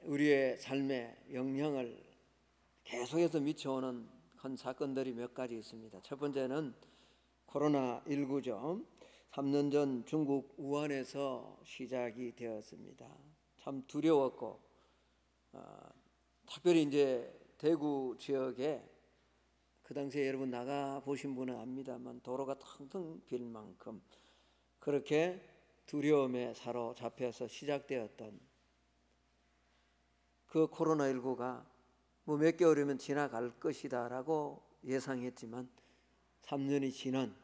우리의 삶에 영향을 계속해서 미쳐오는 큰 사건들이 몇 가지 있습니다. 첫 번째는 코로나19죠. 3년 전 중국 우한에서 시작이 되었습니다. 참 두려웠고, 특별히 이제 대구 지역에 그 당시에 여러분 나가 보신 분은 압니다만 도로가 텅텅 빌 만큼 그렇게 두려움에 사로잡혀서 시작되었던 그 코로나19가 뭐 몇 개월이면 지나갈 것이다 라고 예상했지만 3년이 지난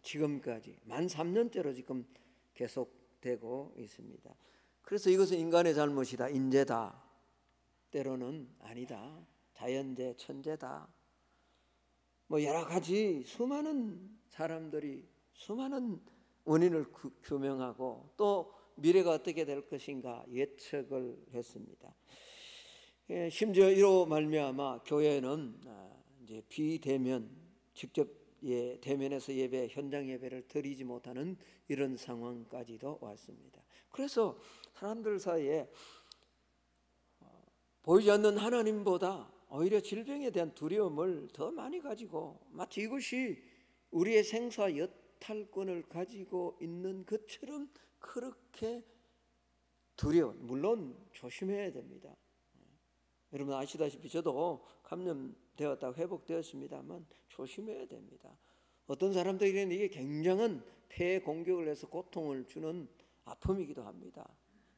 지금까지 만 3년째로 지금 계속되고 있습니다. 그래서 이것은 인간의 잘못이다, 인재다, 때로는 아니다, 자연재, 천재다, 뭐 여러 가지 수많은 사람들이 수많은 원인을 규명하고 또 미래가 어떻게 될 것인가 예측을 했습니다. 심지어 이로 말미암아 교회는 이제 비대면, 직접 대면에서 예배, 현장 예배를 드리지 못하는 이런 상황까지도 왔습니다. 그래서 사람들 사이에 보이지 않는 하나님보다 오히려 질병에 대한 두려움을 더 많이 가지고 마치 이것이 우리의 생사 여탈권을 가지고 있는 것처럼 그렇게 두려워. 물론 조심해야 됩니다. 여러분 아시다시피 저도 감염되었다고 회복되었습니다만 조심해야 됩니다. 어떤 사람들에게는 이게 굉장한 폐 공격을 해서 고통을 주는 아픔이기도 합니다.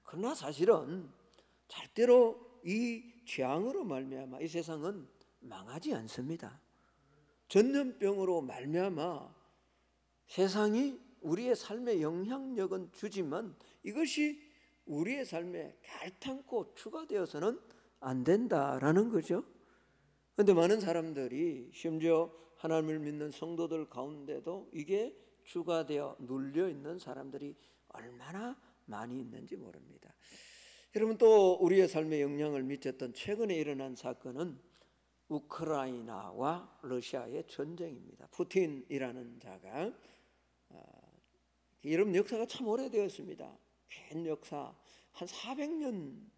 그러나 사실은 절대로 이 재앙으로 말미암아 이 세상은 망하지 않습니다. 전염병으로 말미암아 세상이 우리의 삶에 영향력은 주지만 이것이 우리의 삶에 결탄코 추가되어서는 안 된다라는 거죠. 그런데 많은 사람들이 심지어 하나님을 믿는 성도들 가운데도 이게 추가되어 눌려있는 사람들이 얼마나 많이 있는지 모릅니다. 여러분 또 우리의 삶에 영향을 미쳤던 최근에 일어난 사건은 우크라이나와 러시아의 전쟁입니다. 푸틴이라는 자가 여러분 역사가 참 오래되었습니다. 긴 역사 한 400년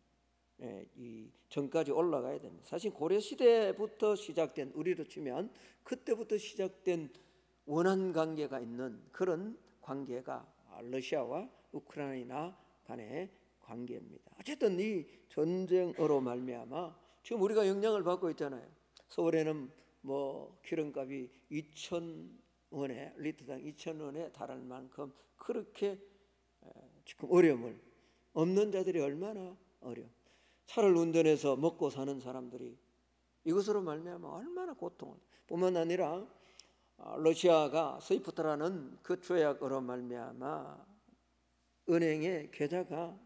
이 전까지 올라가야 됩니다. 사실 고려시대부터 시작된, 우리로 치면 그때부터 시작된 원한 관계가 있는 그런 관계가 러시아와 우크라이나 간의 관계입니다. 어쨌든 이 전쟁으로 말미암아 지금 우리가 영향을 받고 있잖아요. 서울에는 뭐 기름값이 2,000원에 리터당 2,000원에 달할 만큼 그렇게 지금 어려움을, 없는 자들이 얼마나 어려움, 차를 운전해서 먹고 사는 사람들이 이것으로 말미암아 얼마나 고통을, 뿐만 아니라 러시아가 스위프트라는 그 조약으로 말미암아 은행의 계좌가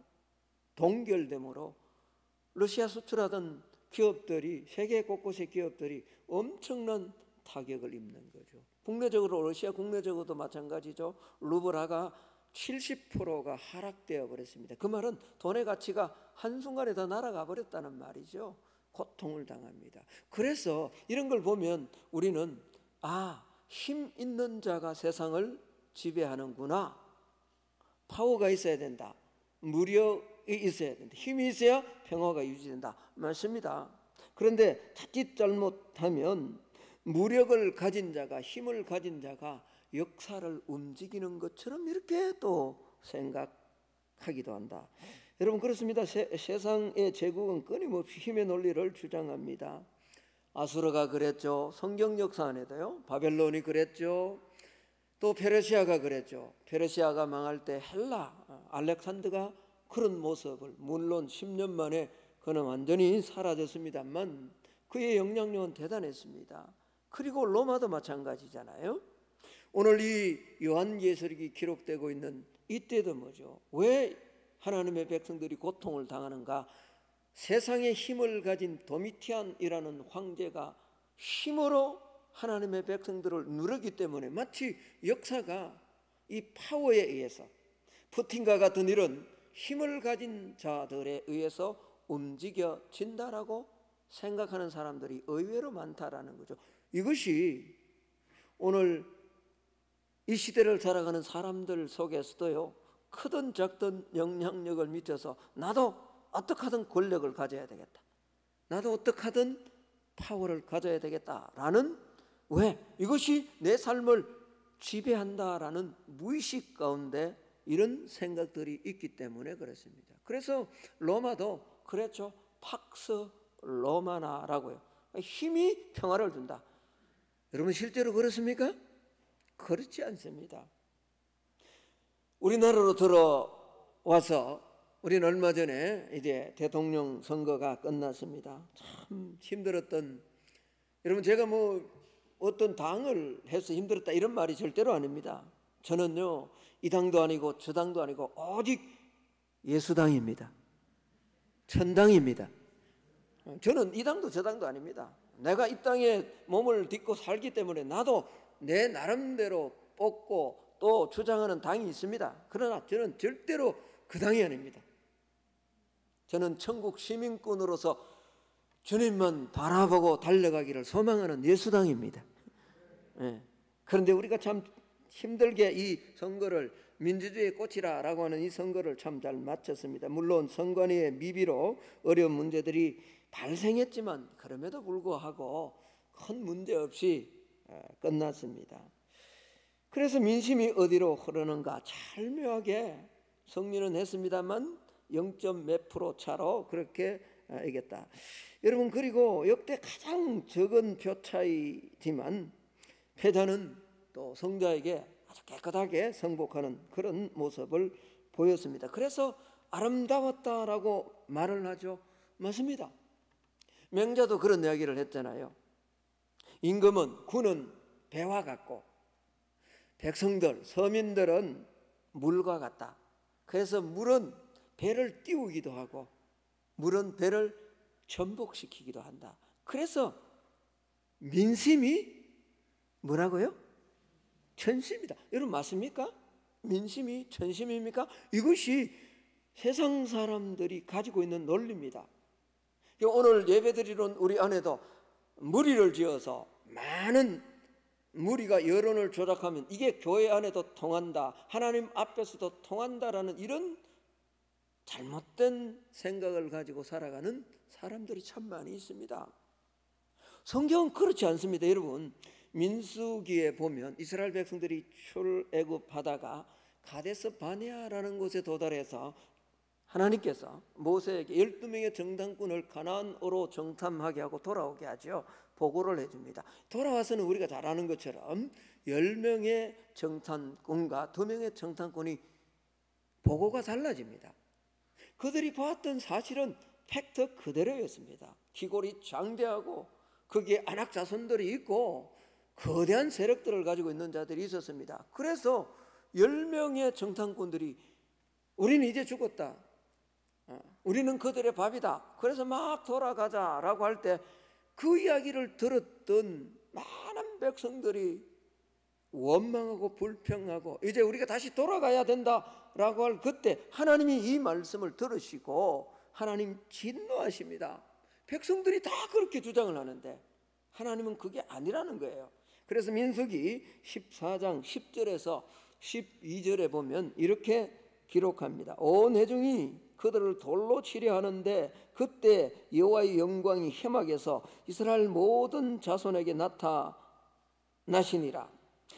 동결됨으로 러시아 수출하던 기업들이, 세계 곳곳의 기업들이 엄청난 타격을 입는 거죠. 국내적으로, 러시아 국내적으로도 마찬가지죠. 루블화가 70%가 하락되어 버렸습니다. 그 말은 돈의 가치가 한순간에 다 날아가 버렸다는 말이죠. 고통을 당합니다. 그래서 이런 걸 보면 우리는 힘 있는 자가 세상을 지배하는구나, 파워가 있어야 된다, 무력이 있어야 된다, 힘이 있어야 평화가 유지된다, 맞습니다. 그런데 자칫 잘못하면 무력을 가진 자가, 힘을 가진 자가 역사를 움직이는 것처럼 이렇게 또 생각하기도 한다. 여러분 그렇습니다. 세상의 제국은 끊임없이 힘의 논리를 주장합니다. 아수르가 그랬죠. 성경 역사 안에도요. 바벨론이 그랬죠. 또 페르시아가 그랬죠. 페르시아가 망할 때 헬라, 알렉산더가 그런 모습을, 물론 10년 만에 그는 완전히 사라졌습니다만 그의 영향력은 대단했습니다. 그리고 로마도 마찬가지잖아요. 오늘 이 요한계시록이 기록되고 있는 이때도 뭐죠? 왜 하나님의 백성들이 고통을 당하는가? 세상의 힘을 가진 도미티안이라는 황제가 힘으로 하나님의 백성들을 누르기 때문에 마치 역사가 이 파워에 의해서, 푸틴과 같은 이런 힘을 가진 자들에 의해서 움직여진다라고 생각하는 사람들이 의외로 많다라는 거죠. 이것이 오늘 이 시대를 살아가는 사람들 속에서도요, 크든 작든 영향력을 미쳐서 나도 어떻게 하든 권력을 가져야 되겠다. 나도 어떻게 하든 파워를 가져야 되겠다라는, 왜? 이것이 내 삶을 지배한다라는 무의식 가운데 이런 생각들이 있기 때문에 그렇습니다. 그래서 로마도 그랬죠. 팍스 로마나라고요. 힘이 평화를 준다. 여러분 실제로 그렇습니까? 그렇지 않습니다. 우리나라로 들어와서 우리는 얼마 전에 이제 대통령 선거가 끝났습니다. 참 힘들었던, 여러분 제가 뭐 어떤 당을 해서 힘들었다 이런 말이 절대로 아닙니다. 저는요 이 당도 아니고 저 당도 아니고 오직 예수당입니다. 천당입니다. 저는 이 당도 저 당도 아닙니다. 내가 이 땅에 몸을 딛고 살기 때문에 나도 내 나름대로 뽑고 또 주장하는 당이 있습니다. 그러나 저는 절대로 그 당이 아닙니다. 저는 천국 시민권으로서 주님만 바라보고 달려가기를 소망하는 예수당입니다. 그런데 우리가 참 힘들게 이 선거를 민주주의의 꽃이라고 하는 이 선거를 참 잘 마쳤습니다. 물론 선관위의 미비로 어려운 문제들이 발생했지만 그럼에도 불구하고 큰 문제 없이 끝났습니다. 그래서 민심이 어디로 흐르는가 절묘하게 정리는 했습니다만 0.몇 프로 차로 그렇게 이겼다. 여러분 그리고 역대 가장 적은 표 차이지만 패자는 또 성자에게 아주 깨끗하게 승복하는 그런 모습을 보였습니다. 그래서 아름다웠다라고 말을 하죠. 맞습니다. 명자도 그런 이야기를 했잖아요. 임금은 군은 배와 같고 백성들 서민들은 물과 같다. 그래서 물은 배를 띄우기도 하고 물은 배를 전복시키기도 한다. 그래서 민심이 뭐라고요? 천심이다. 여러분 맞습니까? 민심이 천심입니까? 이것이 세상 사람들이 가지고 있는 논리입니다. 오늘 예배드리는 우리 안에도 무리를 지어서 많은 무리가 여론을 조작하면 이게 교회 안에도 통한다, 하나님 앞에서도 통한다라는 이런 잘못된 생각을 가지고 살아가는 사람들이 참 많이 있습니다. 성경은 그렇지 않습니다. 여러분 민수기에 보면 이스라엘 백성들이 출애굽하다가 가데스 바네아라는 곳에 도달해서 하나님께서 모세에게 12명의 정탐꾼을 가나안으로 정탐하게 하고 돌아오게 하죠. 보고를 해줍니다. 돌아와서는 우리가 잘 아는 것처럼 10명의 정탐꾼과 2명의 정탐꾼이 보고가 달라집니다. 그들이 보았던 사실은 팩트 그대로였습니다. 기골이 장대하고 거기에 안악 자손들이 있고 거대한 세력들을 가지고 있는 자들이 있었습니다. 그래서 10명의 정탐꾼들이 우리는 이제 죽었다, 우리는 그들의 밥이다, 그래서 막 돌아가자라고 할 때 그 이야기를 들었던 많은 백성들이 원망하고 불평하고 이제 우리가 다시 돌아가야 된다라고 할 그때 하나님이 이 말씀을 들으시고 하나님 진노하십니다. 백성들이 다 그렇게 주장을 하는데 하나님은 그게 아니라는 거예요. 그래서 민수기 14장 10절에서 12절에 보면 이렇게 기록합니다. 온 회중이 그들을 돌로 치려 하는데 그때 여호와의 영광이 회막에서 이스라엘 모든 자손에게 나타나시니라.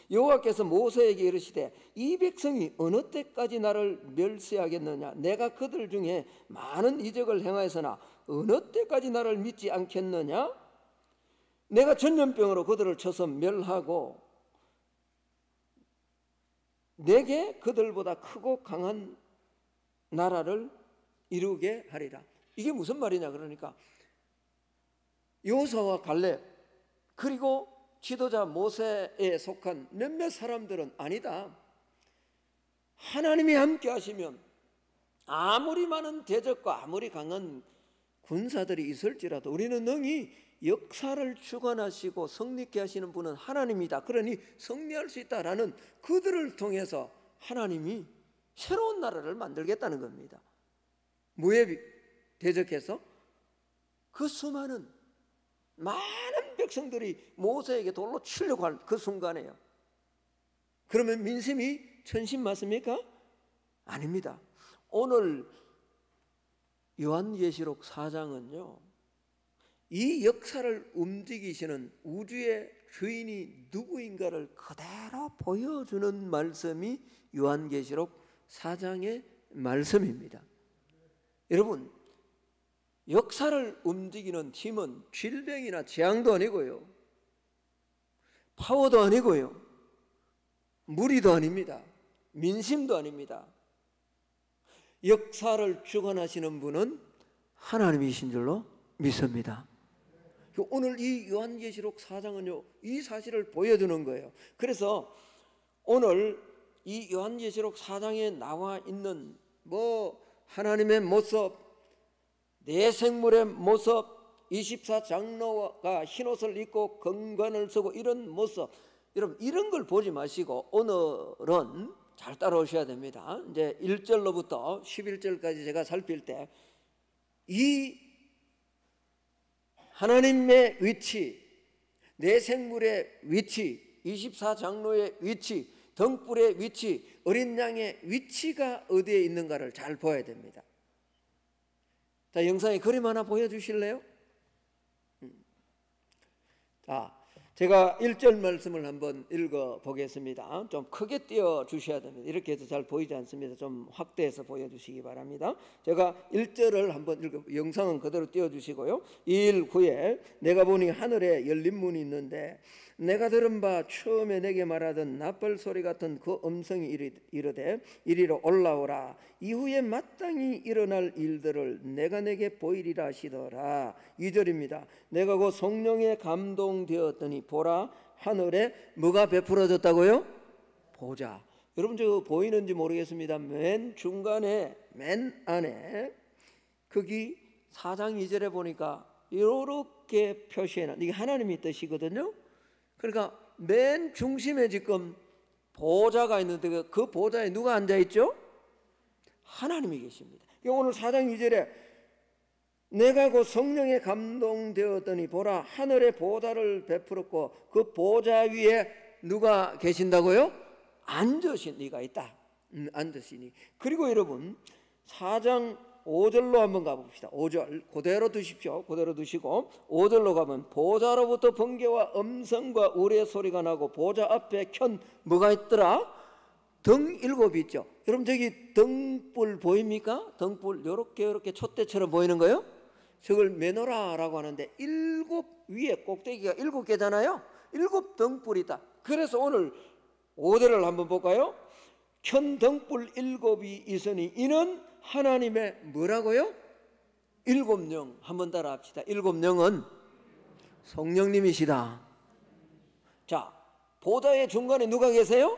여호와께서 모세에게 이르시되 이 백성이 어느 때까지 나를 멸시하겠느냐? 내가 그들 중에 많은 이적을 행하였으나 어느 때까지 나를 믿지 않겠느냐? 내가 전염병으로 그들을 쳐서 멸하고 내게 그들보다 크고 강한 나라를 이루게 하리라. 이게 무슨 말이냐 그러니까 여호수아와 갈렙 그리고 지도자 모세에 속한 몇몇 사람들은 아니다. 하나님이 함께 하시면 아무리 많은 대적과 아무리 강한 군사들이 있을지라도 우리는 능히 역사를 주관하시고 성립케 하시는 분은 하나님이다. 그러니 승리할 수 있다라는 그들을 통해서 하나님이 새로운 나라를 만들겠다는 겁니다. 뭐에 대적해서? 그 수많은 많은 백성들이 모세에게 돌로 치려고 할 그 순간에요. 그러면 민심이 천심 맞습니까? 아닙니다. 오늘 요한계시록 4장은요, 이 역사를 움직이시는 우주의 주인이 누구인가를 그대로 보여주는 말씀이 요한계시록 4장의 말씀입니다. 여러분, 역사를 움직이는 힘은 질병이나 재앙도 아니고요, 파워도 아니고요, 무리도 아닙니다. 민심도 아닙니다. 역사를 주관하시는 분은 하나님이신 줄로 믿습니다. 오늘 이 요한계시록 4장은요, 이 사실을 보여주는 거예요. 그래서 오늘 이 요한계시록 4장에 나와 있는 하나님의 모습, 내 생물의 모습, 24장로가 흰옷을 입고 건관을 쓰고 이런 모습, 여러분 이런 걸 보지 마시고 오늘은 잘 따라오셔야 됩니다. 이제 1절로부터 11절까지 제가 살필 때 이 하나님의 위치, 내 생물의 위치, 24장로의 위치, 등불의 위치, 어린 양의 위치가 어디에 있는가를 잘 보아야 됩니다. 자, 영상에 그림 하나 보여주실래요? 자, 제가 1절 말씀을 한번 읽어보겠습니다. 좀 크게 띄워주셔야 됩니다. 이렇게 해서 잘 보이지 않습니다. 좀 확대해서 보여주시기 바랍니다. 제가 1절을 한번 영상은 그대로 띄워주시고요. 2일 후에 내가 보니 하늘에 열린 문이 있는데 내가 들은 바 처음에 내게 말하던 나팔 소리 같은 그 음성이 이르되 이리로 올라오라. 이후에 마땅히 일어날 일들을 내가 내게 보이리라 하시더라. 2절입니다. 내가 그 성령에 감동되었더니 보라, 하늘에 뭐가 베풀어졌다고요? 보자. 여러분 저 보이는지 모르겠습니다. 맨 중간에 맨 안에 거기 4장 2절에 보니까 이렇게 표시해놔. 이게 하나님의 뜻이거든요. 그러니까 맨 중심에 지금 보좌가 있는데 그 보좌에 누가 앉아있죠? 하나님이 계십니다. 오늘 4장 2절에 내가 그 성령에 감동되었더니 보라, 하늘에 보좌를 베풀었고 그 보좌 위에 누가 계신다고요? 앉으신 이가 있다. 앉으시니. 그리고 여러분 4장 5절로 한번 가봅시다. 5절 그대로 두십시오. 그대로 두시고 5절로 가면 보좌로부터 번개와 음성과 우레 소리가 나고 보좌 앞에 켠 뭐가 있더라? 등 7이 있죠. 여러분 저기 등불 보입니까? 등불 이렇게 촛대처럼 보이는 거요? 저걸 메노라라고 하는데 7 위에 꼭대기가 7개잖아요. 7 등불이 있다. 그래서 오늘 5절을 한번 볼까요? 켠 등불 7이 있으니 이는 하나님의 뭐라고요? 7영. 한번 따라 합시다. 7영은 성령님이시다. 자, 보좌의 중간에 누가 계세요?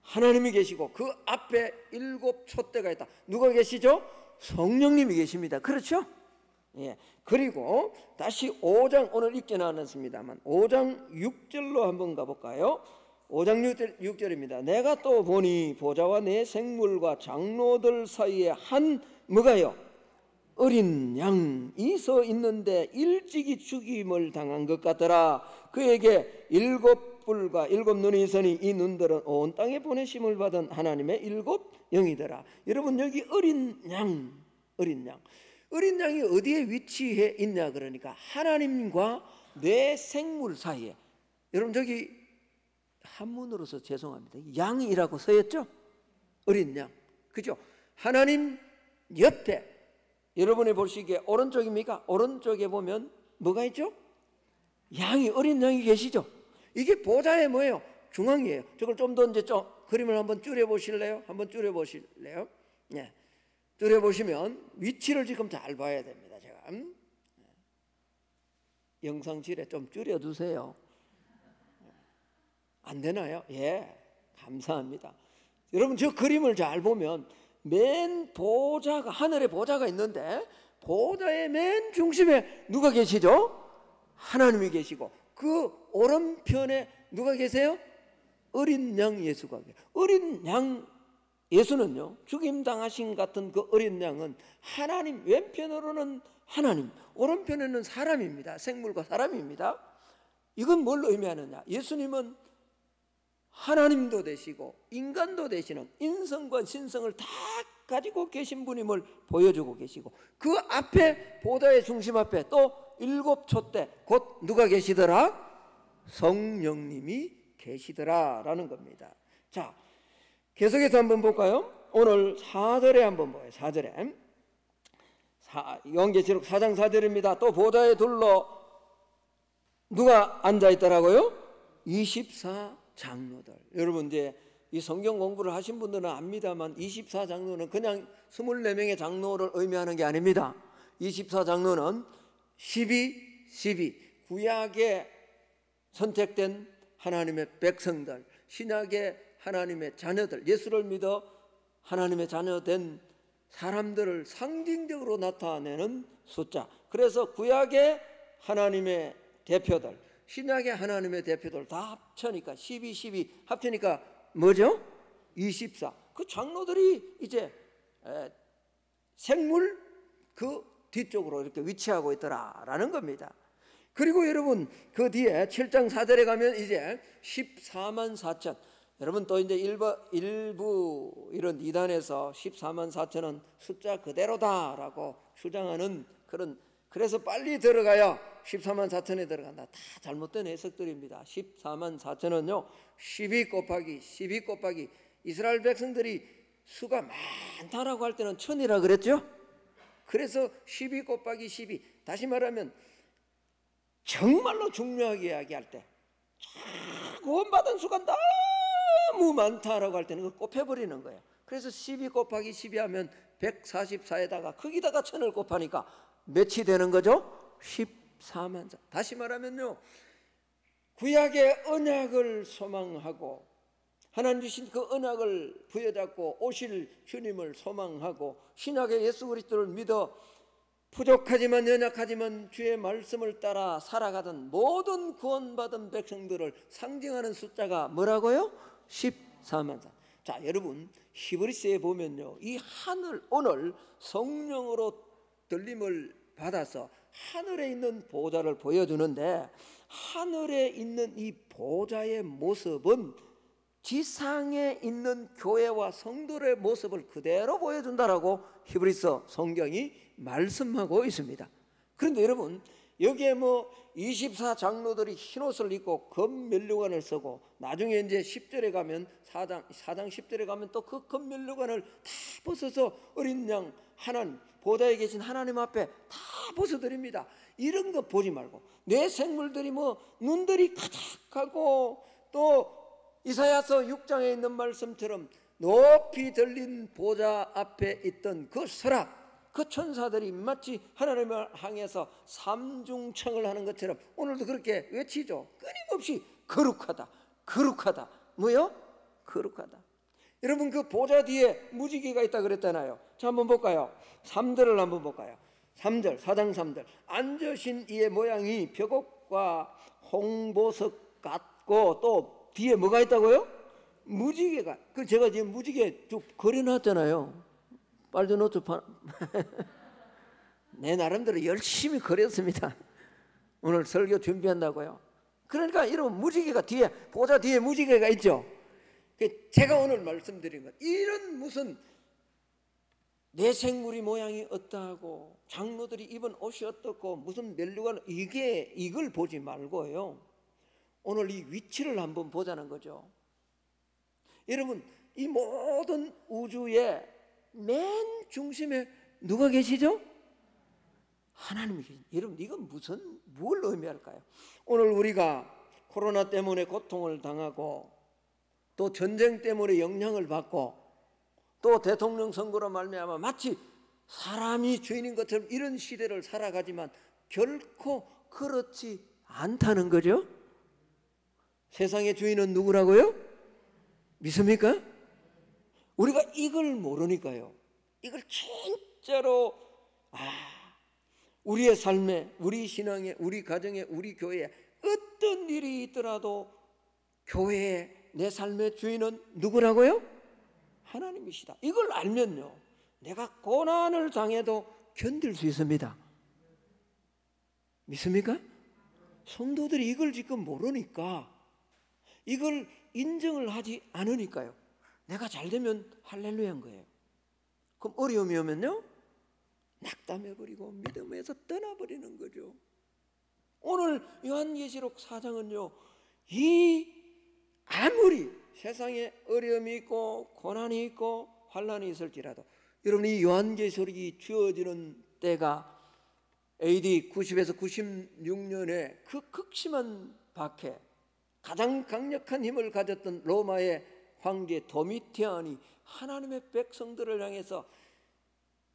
하나님이 계시고 그 앞에 7 촛대가 있다. 누가 계시죠? 성령님이 계십니다. 그렇죠? 예. 그리고 다시 5장 오늘 읽지는 않았습니다만 5장 6절로 한번 가볼까요? 5장 6절입니다. 내가 또 보니 보좌와 내 생물과 장로들 사이에 한 뭐가요? 어린 양이 서 있는데 일찍이 죽임을 당한 것 같더라. 그에게 7 뿔과 7 눈이 있으니 이 눈들은 온 땅에 보내심을 받은 하나님의 7 영이더라. 여러분 여기 어린 양, 어린 양이 어디에 위치해 있냐 그러니까 하나님과 내 생물 사이에. 여러분 저기 한문으로서 죄송합니다. 양이라고 써있죠? 어린 양. 그죠? 하나님 옆에 여러분이 보시기에 오른쪽입니까? 오른쪽에 보면 뭐가 있죠? 양이, 어린 양이 계시죠? 이게 보좌의 뭐예요? 중앙이에요. 저걸 좀 더 이제 좀 그림을 한번 줄여보실래요? 한번 줄여보실래요? 네. 줄여보시면 위치를 지금 잘 봐야 됩니다. 제가 영상실에 좀 줄여두세요. 안 되나요? 예, 감사합니다. 여러분 저 그림을 잘 보면 맨 보좌가, 하늘에 보좌가 있는데 보좌의 맨 중심에 누가 계시죠? 하나님이 계시고 그 오른편에 누가 계세요? 어린 양 예수가 계세요. 어린 양 예수는요, 죽임당하신 같은 그 어린 양은 하나님, 왼편으로는 하나님, 오른편에는 사람입니다. 생물과 사람입니다. 이건 뭘 의미하느냐? 예수님은 하나님도 되시고 인간도 되시는 인성과 신성을 다 가지고 계신 분임을 보여주고 계시고, 그 앞에 보좌의 중심 앞에 또 7촛대 곧 누가 계시더라? 성령님이 계시더라라는 겁니다. 자, 계속해서 한번 볼까요? 오늘 4절에 한번 봐요. 4절에 요한계시록 4장 4절입니다. 또 보좌에 둘러 누가 앉아있더라고요? 24장로들. 여러분 이제 이 성경 공부를 하신 분들은 압니다만 24장로는 그냥 24명의 장로를 의미하는 게 아닙니다. 24장로는 12 구약에 선택된 하나님의 백성들, 신약의 하나님의 자녀들, 예수를 믿어 하나님의 자녀된 사람들을 상징적으로 나타내는 숫자. 그래서 구약의 하나님의 대표들, 신약의 하나님의 대표들 다 합쳐니까 12 합치니까 뭐죠? 24. 그 장로들이 이제 생물 그 뒤쪽으로 이렇게 위치하고 있더라라는 겁니다. 그리고 여러분 그 뒤에 7장 4절에 가면 이제 14만 4천. 여러분 또 이제 일부 이런 이단에서 14만 4천은 숫자 그대로다라고 주장하는 그런, 그래서 빨리 들어가야 14만 4천에 들어간다. 다 잘못된 해석들입니다. 14만 4천은요 12 곱하기 이스라엘 백성들이 수가 많다라고 할 때는 천이라 그랬죠. 그래서 12 곱하기 12, 다시 말하면 정말로 중요하게 이야기할 때 구원받은 수가 너무 많다라고 할 때는 그거 곱해버리는 거예요. 그래서 12 곱하기 12 하면 144에다가 거기다가 천을 곱하니까 몇이 되는 거죠? 14만. 다시 말하면요, 구약의 언약을 소망하고 하나님 주신 그 언약을 부여잡고 오실 주님을 소망하고 신약의 예수 그리스도를 믿어 부족하지만 연약하지만 주의 말씀을 따라 살아가던 모든 구원받은 백성들을 상징하는 숫자가 뭐라고요? 14만. 자, 여러분 히브리서에 보면요, 이 하늘, 오늘 성령으로 들림을 받아서 하늘에 있는 보좌를 보여주는데, 하늘에 있는 이 보좌의 모습은 지상에 있는 교회와 성도의 모습을 그대로 보여준다라고 히브리서 성경이 말씀하고 있습니다. 그런데 여러분 여기에 뭐 24장로들이 흰옷을 입고 금면류관을 쓰고, 나중에 이제 10절에 가면 4장 10절에 가면 또 그 금면류관을 다 벗어서 어린 양 하나님 보좌에 계신 하나님 앞에 다 벗어드립니다. 이런 거 보지 말고 내 생물들이 뭐 눈들이 가득하고, 또 이사야서 6장에 있는 말씀처럼 높이 들린 보좌 앞에 있던 그 서락, 그 천사들이 마치 하나님을 향해서 삼중청을 하는 것처럼 오늘도 그렇게 외치죠. 끊임없이 거룩하다, 거룩하다. 뭐요? 거룩하다. 여러분 그 보좌 뒤에 무지개가 있다 그랬잖아요. 자, 한번 볼까요? 3절을 한번 볼까요? 3절, 4장 3절. 앉으신 이의 모양이 벽옥과 홍보석 같고, 또 뒤에 뭐가 있다고요? 무지개가. 그 제가 지금 무지개 쭉 그려놨잖아요. 빨주노트 내 나름대로 열심히 그렸습니다. 오늘 설교 준비한다고요. 그러니까 이런 무지개가 뒤에, 보좌 뒤에 무지개가 있죠. 제가 오늘 말씀드린 것, 이런 무슨 내 생물이 모양이 어떠하고 장로들이 입은 옷이 어떻고 무슨 면류관, 이걸 보지 말고요, 오늘 이 위치를 한번 보자는 거죠. 여러분 이 모든 우주의 맨 중심에 누가 계시죠? 하나님이 계십니다. 여러분 이건 뭘 의미할까요? 오늘 우리가 코로나 때문에 고통을 당하고, 또 전쟁 때문에 영향을 받고, 또 대통령 선거로 말미암아 마치 사람이 주인인 것처럼 이런 시대를 살아가지만 결코 그렇지 않다는 거죠. 세상의 주인은 누구라고요? 믿습니까? 우리가 이걸 모르니까요, 이걸 진짜로 우리의 삶에, 우리 신앙에, 우리 가정에, 우리 교회에 어떤 일이 있더라도 교회에, 내 삶의 주인은 누구라고요? 하나님이시다. 이걸 알면요, 내가 고난을 당해도 견딜 수 있습니다. 믿습니까? 성도들이 이걸 지금 모르니까, 이걸 인정을 하지 않으니까요, 내가 잘 되면 할렐루야인 거예요. 그럼 어려움이 오면요, 낙담해버리고 믿음에서 떠나버리는 거죠. 오늘 요한계시록 4장은요, 이 아무리 세상에 어려움이 있고 고난이 있고 환난이 있을지라도 여러분이 요한계시록이 주어지는 때가 AD 90에서 96년에 그 극심한 박해, 가장 강력한 힘을 가졌던 로마의 황제 도미티안이 하나님의 백성들을 향해서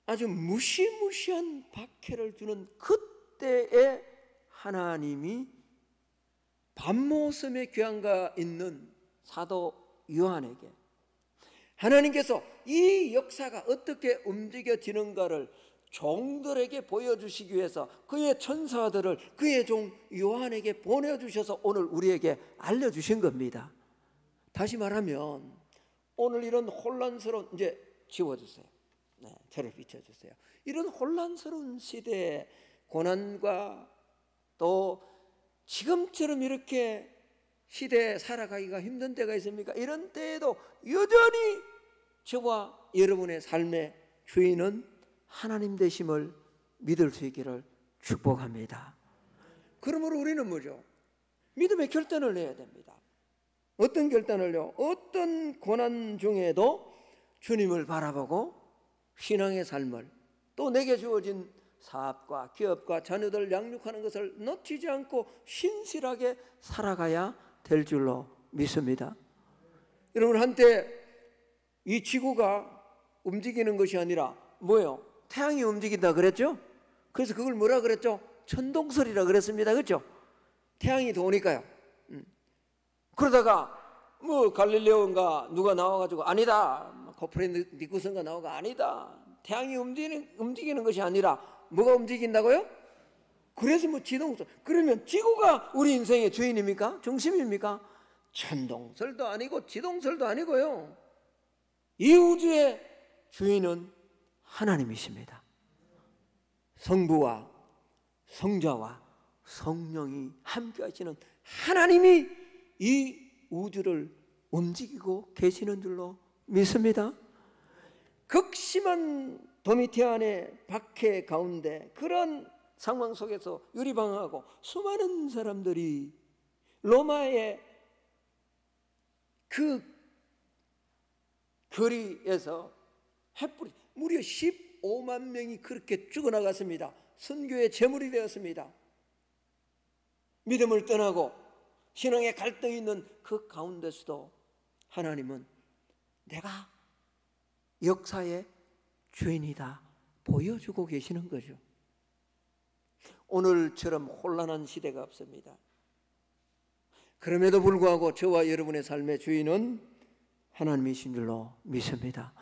아주 무시무시한 박해를 주는 그때에 하나님이 밤모섬의 귀환가 있는 사도 요한에게 하나님께서 이 역사가 어떻게 움직여지는가를 종들에게 보여주시기 위해서 그의 천사들을 그의 종 요한에게 보내주셔서 오늘 우리에게 알려주신 겁니다. 다시 말하면 오늘 이런 혼란스러운, 이제 지워주세요. 네, 저를 비춰주세요. 이런 혼란스러운 시대에 고난과 또 지금처럼 이렇게 시대에 살아가기가 힘든 때가 있습니까? 이런 때에도 여전히 저와 여러분의 삶의 주인은 하나님 되심을 믿을 수 있기를 축복합니다. 그러므로 우리는 뭐죠? 믿음의 결단을 내야 됩니다. 어떤 결단을요? 어떤 고난 중에도 주님을 바라보고 신앙의 삶을, 또 내게 주어진 사업과 기업과 자녀들 양육하는 것을 놓치지 않고 신실하게 살아가야 될 줄로 믿습니다. 여러분, 한때 이 지구가 움직이는 것이 아니라 뭐예요? 태양이 움직인다 그랬죠? 그래서 그걸 뭐라 그랬죠? 천동설이라 그랬습니다. 그렇죠? 태양이 도니까요. 그러다가 뭐 갈릴레오인가 누가 나와가지고 아니다, 코페르니쿠스가 나오고 아니다, 태양이 움직이는 것이 아니라 뭐가 움직인다고요? 그래서 뭐 지동설, 그러면 지구가 우리 인생의 주인입니까? 중심입니까? 천동설도 아니고 지동설도 아니고요, 이 우주의 주인은 하나님이십니다. 성부와 성자와 성령이 함께 하시는 하나님이 이 우주를 움직이고 계시는 줄로 믿습니다. 극심한 도미티안의 박해 가운데 그런 상황 속에서 유리방황하고 수많은 사람들이 로마의 그 거리에서 횃불이 무려 15만 명이 그렇게 죽어나갔습니다. 선교의 제물이 되었습니다. 믿음을 떠나고 신앙의 갈등이 있는 그 가운데서도 하나님은 내가 역사의 주인이다 보여주고 계시는 거죠. 오늘처럼 혼란한 시대가 없습니다. 그럼에도 불구하고 저와 여러분의 삶의 주인은 하나님이신 줄로 믿습니다.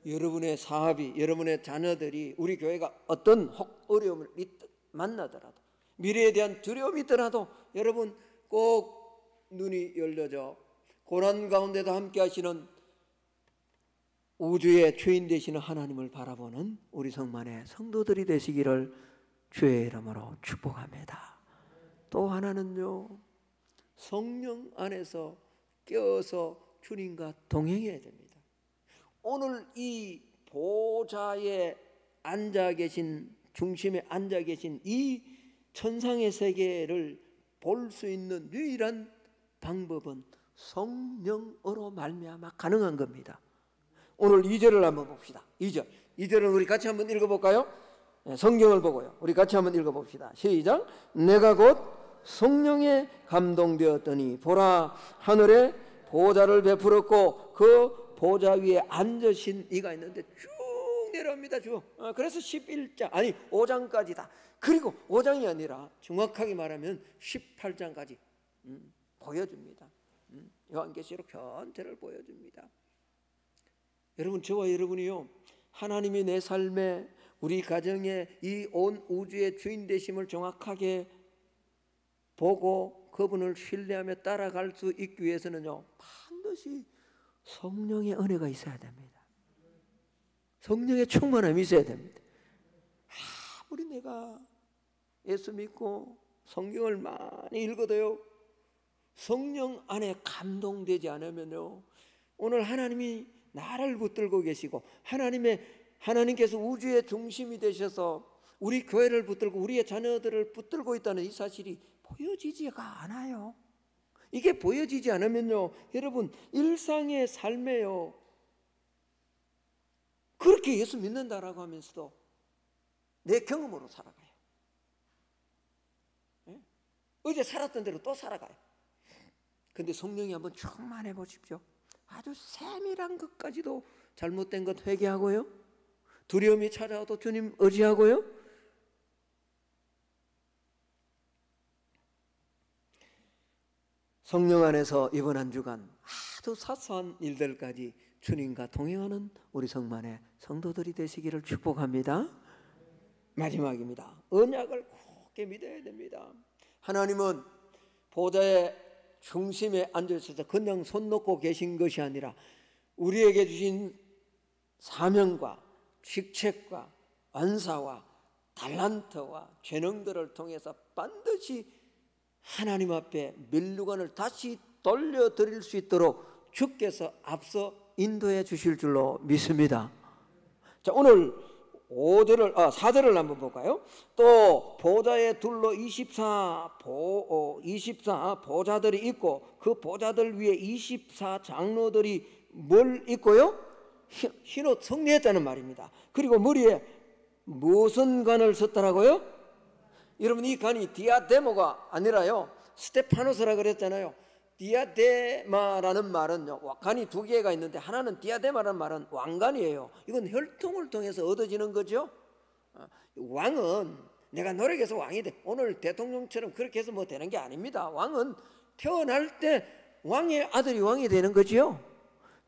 여러분의 사업이, 여러분의 자녀들이, 우리 교회가 어떤 어려움을 만나더라도, 미래에 대한 두려움이 있더라도 여러분 꼭 눈이 열려져 고난 가운데도 함께 하시는 우주의 주인 되시는 하나님을 바라보는 우리 성만의 성도들이 되시기를 주의 이름으로 축복합니다. 또 하나는요, 성령 안에서 깨어서 주님과 동행해야 됩니다. 오늘 이 보좌에 앉아 계신, 중심에 앉아 계신 이 천상의 세계를 볼 수 있는 유일한 방법은 성령으로 말미암아 가능한 겁니다. 오늘 2절을 한번 봅시다. 2절은 우리 같이 한번 읽어볼까요? 성경을 보고요, 우리 같이 한번 읽어봅시다. 시작. 내가 곧 성령에 감동되었더니 보라, 하늘에 보좌를 베풀었고 그 보좌 위에 앉으신 이가 있는데 쭉 내려옵니다. 쭉. 그래서 11장, 아니 5장까지다. 그리고 5장이 아니라 정확하게 말하면 18장까지 보여줍니다. 요한계시록 전체를 보여줍니다. 여러분, 저와 여러분이요, 하나님이 내 삶에, 우리 가정에, 이 온 우주의 주인 되심을 정확하게 보고 그분을 신뢰하며 따라갈 수 있기 위해서는요, 반드시 성령의 은혜가 있어야 됩니다. 성령의 충만함이 있어야 됩니다. 아무리 내가 예수 믿고 성경을 많이 읽어도요, 성령 안에 감동되지 않으면요, 오늘 하나님이 나를 붙들고 계시고 하나님의 하나님께서 우주의 중심이 되셔서 우리 교회를 붙들고 우리의 자녀들을 붙들고 있다는 이 사실이 보여지지가 않아요. 이게 보여지지 않으면요, 여러분, 일상의 삶에요, 그렇게 예수 믿는다라고 하면서도 내 경험으로 살아가요. 네? 어제 살았던 대로 또 살아가요. 근데 성령이 한번 충만해 보십시오. 아주 세밀한 것까지도 잘못된 것 회개하고요, 두려움이 찾아와도 주님 의지하고요, 성령 안에서 이번 한 주간 아주 사소한 일들까지 주님과 동행하는 우리 성만의 성도들이 되시기를 축복합니다. 마지막입니다. 언약을 굳게 믿어야 됩니다. 하나님은 보좌의 중심에 앉으셔서 그냥 손 놓고 계신 것이 아니라 우리에게 주신 사명과 직책과 은사와 달란트와 재능들을 통해서 반드시 하나님 앞에 면류관을 다시 돌려드릴 수 있도록 주께서 앞서 인도해 주실 줄로 믿습니다. 자, 오늘 4절을 한번 볼까요? 또 보좌에 둘러 24 보좌들이 있고 그 보좌들 위에 24 장로들이 뭘 입고요? 흰옷, 성리했다는 말입니다. 그리고 머리에 무슨 관을 썼더라고요? 여러분, 이 관이 디아데모가 아니라요, 스테파노스라 그랬잖아요. 디아데마라는 말은요, 관이 두 개가 있는데 하나는 디아데마라는 말은 왕관이에요. 이건 혈통을 통해서 얻어지는 거죠. 왕은 내가 노력해서 왕이 돼, 오늘 대통령처럼 그렇게 해서 뭐 되는 게 아닙니다. 왕은 태어날 때 왕의 아들이 왕이 되는 거죠.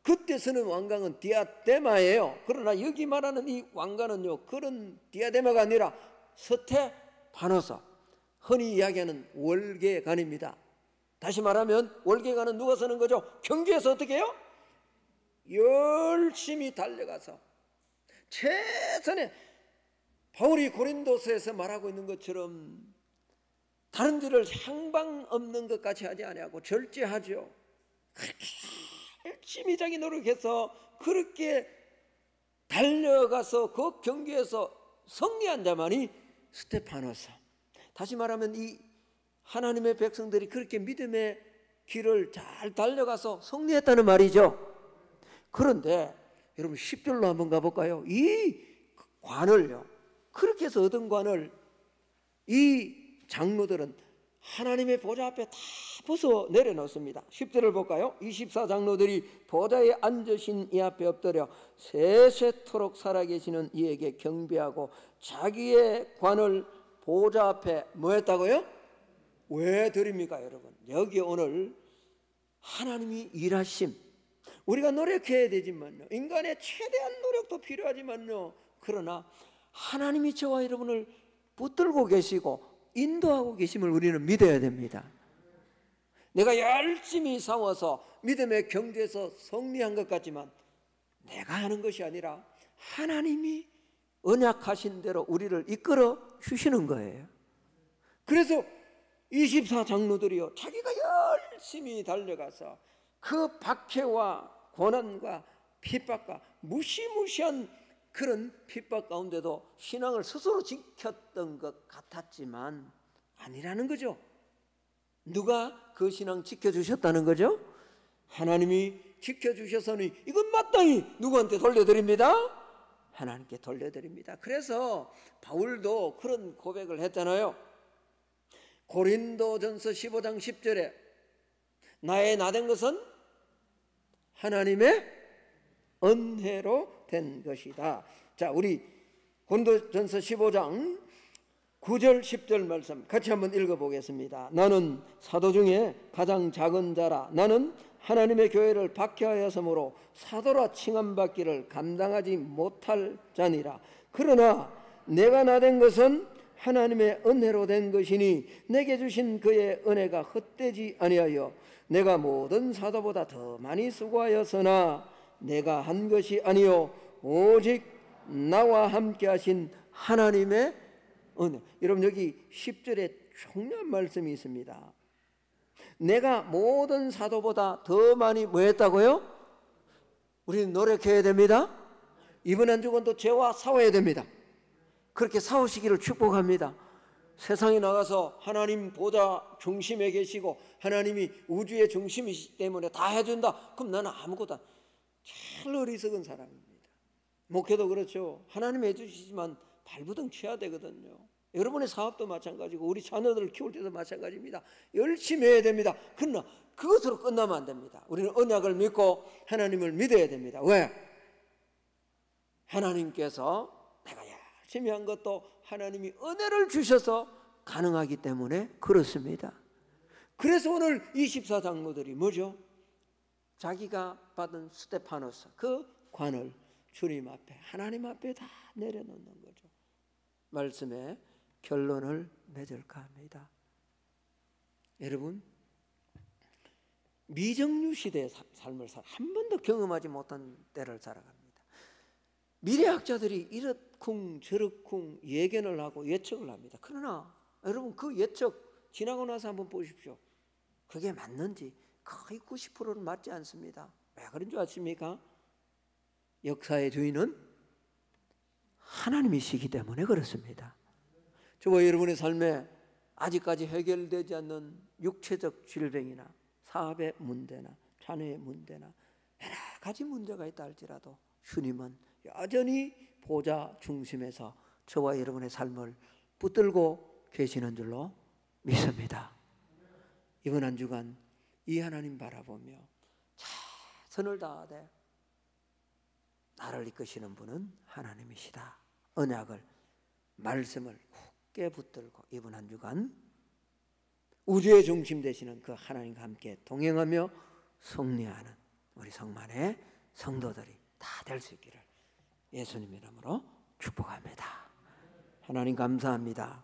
그때 쓰는 왕관은 디아데마예요. 그러나 여기 말하는 이 왕관은요, 그런 디아데마가 아니라 스테파노스, 흔히 이야기하는 월계관입니다. 다시 말하면 월계관은 누가 쓰는 거죠? 경주에서 어떻게 해요? 열심히 달려가서 최선의, 바울이 고린도서에서 말하고 있는 것처럼 다른 일을 향방 없는 것까지 하지 아니하고 절제하죠. 그렇게 열심히 자기 노력해서 그렇게 달려가서 그 경주에서 승리한 자만이 스테파노스. 다시 말하면 이 하나님의 백성들이 그렇게 믿음의 길을 잘 달려가서 승리했다는 말이죠. 그런데 여러분 10절로 한번 가볼까요? 이 관을요, 그렇게 해서 얻은 관을 이 장로들은 하나님의 보좌 앞에 다 벗어 내려놓습니다. 10절을 볼까요? 24 장로들이 보좌에 앉으신 이 앞에 엎드려 세세토록 살아계시는 이에게 경배하고 자기의 관을 보좌 앞에 뭐 했다고요? 왜 드립니까, 여러분? 여기 오늘 하나님이 일하심, 우리가 노력해야 되지만요, 인간의 최대한 노력도 필요하지만요, 그러나 하나님이 저와 여러분을 붙들고 계시고 인도하고 계심을 우리는 믿어야 됩니다. 내가 열심히 싸워서 믿음의 경주에서 승리한 것 같지만 내가 하는 것이 아니라 하나님이 언약하신 대로 우리를 이끌어 주시는 거예요. 그래서 24 장로들이요, 자기가 열심히 달려가서 그 박해와 고난과 핍박과 무시무시한 그런 핍박 가운데도 신앙을 스스로 지켰던 것 같았지만 아니라는 거죠. 누가 그 신앙 지켜주셨다는 거죠? 하나님이 지켜주셨으니 이건 마땅히 누구한테 돌려드립니다? 하나님께 돌려드립니다. 그래서 바울도 그런 고백을 했잖아요. 고린도전서 15장 10절에 나의 나된 것은 하나님의 은혜로 된 것이다. 자, 우리 고린도전서 15장 9절 10절 말씀 같이 한번 읽어보겠습니다. 나는 사도 중에 가장 작은 자라. 나는 하나님의 교회를 박해하였으므로 사도라 칭함받기를 감당하지 못할 자니라. 그러나 내가 나된 것은 하나님의 은혜로 된 것이니 내게 주신 그의 은혜가 헛되지 아니하여 내가 모든 사도보다 더 많이 수고하였으나 내가 한 것이 아니요 오직 나와 함께 하신 하나님의 은혜. 여러분, 여기 10절에 중요한 말씀이 있습니다. 내가 모든 사도보다 더 많이 뭐 했다고요? 우리는 노력해야 됩니다. 이번 한 주간도 죄와 싸워야 됩니다. 그렇게 싸우시기를 축복합니다. 세상에 나가서 하나님 보좌 중심에 계시고 하나님이 우주의 중심이시기 때문에 다 해준다. 그럼 나는 아무것도 제일 어리석은 사람입니다. 목회도 그렇죠. 하나님 해주시지만 발부둥 쳐야 되거든요. 여러분의 사업도 마찬가지고 우리 자녀들을 키울 때도 마찬가지입니다. 열심히 해야 됩니다. 그러나 그것으로 끝나면 안 됩니다. 우리는 언약을 믿고 하나님을 믿어야 됩니다. 왜? 하나님께서 내가 열심히 한 것도 하나님이 은혜를 주셔서 가능하기 때문에 그렇습니다. 그래서 오늘 24장로들이 뭐죠? 자기가 받은 스테파노스 그 관을 주님 앞에 하나님 앞에 다 내려놓는 거죠. 말씀에 결론을 맺을까 합니다. 여러분, 미정유 시대의 삶을 한 번도 경험하지 못한 때를 살아갑니다. 미래학자들이 이렇쿵 저렇쿵 예견을 하고 예측을 합니다. 그러나 여러분 그 예측 지나고 나서 한번 보십시오. 그게 맞는지 거의 90%는 맞지 않습니다. 왜 그런 줄 아십니까? 역사의 주인은 하나님이시기 때문에 그렇습니다. 저와 여러분의 삶에 아직까지 해결되지 않는 육체적 질병이나 사업의 문제나 자녀의 문제나 여러 가지 문제가 있다 할지라도 주님은 여전히 보좌 중심에서 저와 여러분의 삶을 붙들고 계시는 줄로 믿습니다. 이번 한 주간 이 하나님 바라보며 최선을 다하되 나를 이끄시는 분은 하나님이시다. 언약을 말씀을 굳게 붙들고 이번 한 주간 우주의 중심 되시는 그 하나님과 함께 동행하며 승리하는 우리 성만의 성도들이 다 될 수 있기를 예수님 이름으로 축복합니다. 하나님 감사합니다.